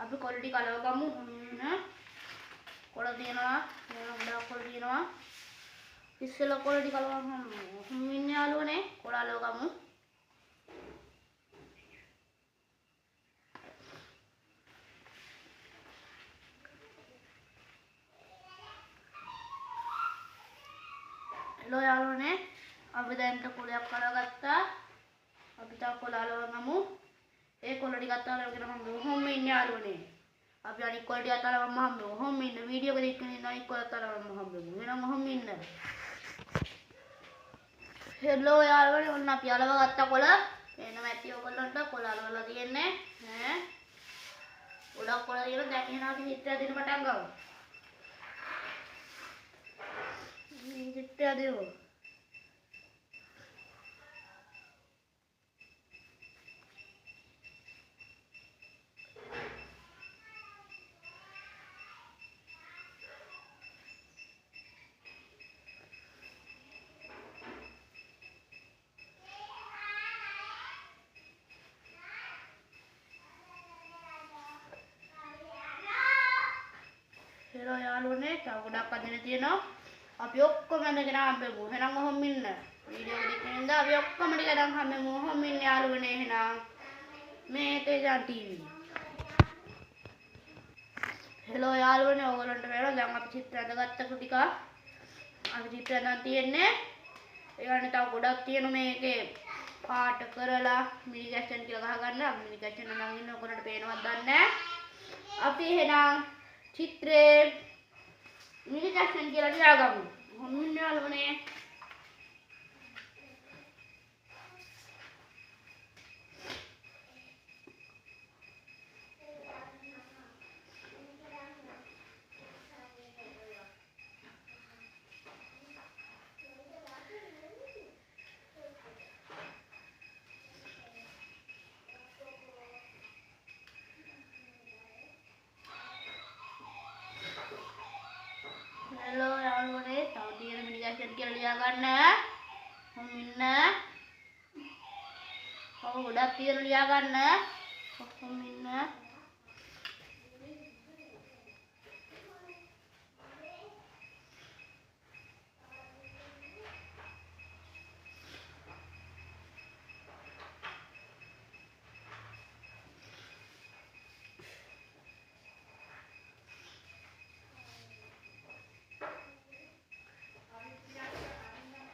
අපි කොළ ටික අලව ගමු. කොළ තියනවා. ගොඩක් කොළ තියනවා. ඉස්සෙල්ලා කොළ ටික අලව ගමු. ඉන්නේ යාළුවනේ. කොළ අලව ගමු. හෙලෝ යාළුවනේ. අපි දැන් කොළයක් අලවගත්තා. අපි තා කොළ අලව ගමු. ඒ කොළ ටිකත් අලවගෙන මම ඔහොම ඉන්නේ යාළුවනේ. අපි අනිත් කොළ ටිකත් අලවම හම්බෙමු. ඔහොම ඉන්න වීඩියෝ එක දෙකකින් ඉන්න අනිත් කොළත් අලවම හම්බෙමු. එහෙනම් ඔහොම ඉන්න. හෙලෝ යාළුවනේ ඔන්න අපි අලවගත්ත කොළ. එනම ඇති ඔයගොල්ලන්ට කොළ අලවලා තියෙන්නේ. ඈ. ගොඩක් කොළ තියෙනවා. දැන් එහෙනම් අපි චිත්‍රය දෙන්න පටන් ගමු. චිත්‍රය දෙමු. හෙලෝ යාළුවනේ තව ගොඩක් අදින්න තියෙනවා. අපි ඔක්කොම ඇඳගෙන හම්බෙමු. එහෙනම් ඔහොම ඉන්න. වීඩියෝ එක දෙකකින් ඉඳලා අපි ඔක්කොම ටික දැන් හම්බෙමු. ඔහොම ඉන්න යාළුවනේ එහෙනම්. මේ තේජාන් ටීවී. හෙලෝ යාළුවනේ ඔයගොල්ලන්ට වෙනවා දැන් අපි චිත්‍ර අඳගත්ත ටික. අපි චිත්‍ර අඳන් තියෙන්නේ. ඒ ගන්න තව ගොඩක් තියෙන මේකේ පාට කරලා මිනි කැෂන් කියලා ගහගන්න. අපි මිනි කැෂන් නම් ඉන්න ඔයගොල්ලන්ට පේනවද දන්නේ නැහැ. අපි එහෙනම් චිත්‍රේ මිනි කැෂන් කියලා ලියාගමු. ඔහොම ඉන්න යාළුවනේ. හෙලෝ යාළුවනේ තව තියෙන මිනි කැෂන් කියලා ලියා ගන්න. ඔහොම ඉන්න. ඔව් ගොඩක් තියෙන ලියා ගන්න. ඔහොම ඉන්න.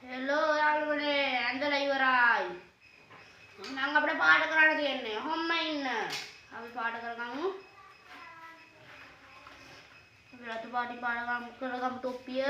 හෙලෝ යාළුවනේ ඇඳලා ඉවරයි. එහෙනම් අපිට පාට කරන්න තියෙන්නේ. ඔහොම ඉන්න. අපි පාට කරගමු. අපි රතු පාටින් පාට කරගමු තොප්පිය.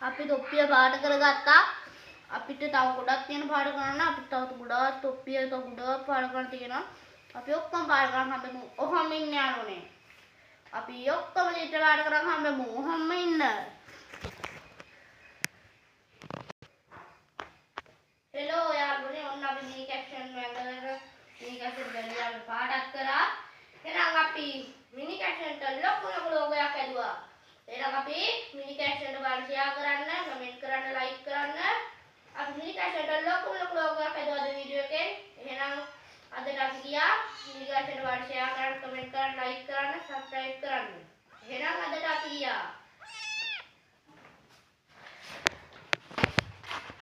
අපි තොප්පිය පාට කරගත්තා. අපිට තව ගොඩක් තියෙන පාට කරන්න. අපිට තව ගොඩක් තොප්පිය තව ගොඩක් පාට කරන්න තියෙනවා. අපි ඔක්කොම පාට කරන් හම්බෙමු. ඔහොම ඉන්න යාළුවනේ. අපි ඔක්කොම චිත්‍ර පාට කරන් හම්බෙමු. ඔහොම ඉන්න. හෙලෝ යාළුවනේ ඔන්න අපි මිනි කැප්ෂන් වැඳලා මිනි කැප්ෂන් බැලුවා පාටක් කරා. එහෙනම් අපි මිනි කැප්ෂන්ට ලොකු ලෝගයක් ඇදුවා. එහෙනම් අපි මිනි කැෂන්ට බලන්න ෂෙයා කරන්න, කමෙන්ට් කරන්න, ලයික් කරන්න. අපි මිනි කැෂන්ට ලොකු ලෝගයක් හදුවා.